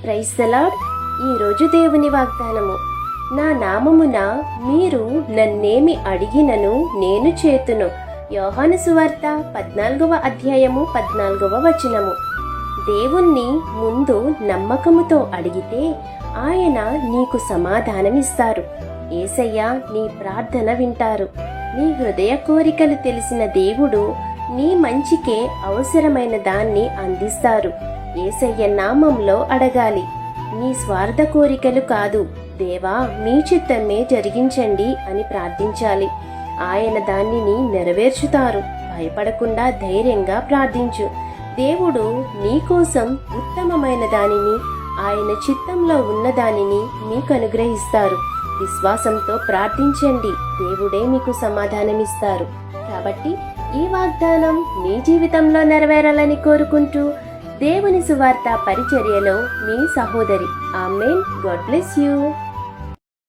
Praise the lord. ఈరోజు దేవుని వాగ్దానము, నా నామమున మీరు నన్నేమి అడిగినను నేను చేతును. యోహాను సువార్త 14వ అధ్యాయము 14వ వచనము. దేవుణ్ణి ముందు నమ్మకముతో అడిగితే ఆయన నీకు సమాధానమిస్తారు. యేసయ్య నీ ప్రార్థన వింటారు. నీ హృదయ కోరికలు తెలిసిన దేవుడు నీ మంచికే అవసరమైన దాన్ని అందిస్తారు. యేసయ్య నామంలో అడగాలి. నీ స్వార్థ కోరికలు కాదు, దేవా మీ చిత్తమే జరిగించండి అని ప్రార్థించాలి. ఆయన దానిని నెరవేర్చుతారు. భయపడకుండా ధైర్యంగా ప్రార్థించు. దేవుడు నీకోసం ఉత్తమమైన దానిని, ఆయన చిత్తంలో ఉన్న దానిని మీకు అనుగ్రహిస్తారు. విశ్వాసంతో ప్రార్థించండి, దేవుడే మీకు సమాధానమిస్తారు. కాబట్టి ఈ వాగ్దానం మీ జీవితంలో నెరవేరాలని కోరుకుంటూ దేవుని సువార్త పరిచర్యలో మీ సహోదరి. ఆమేన్. God bless you.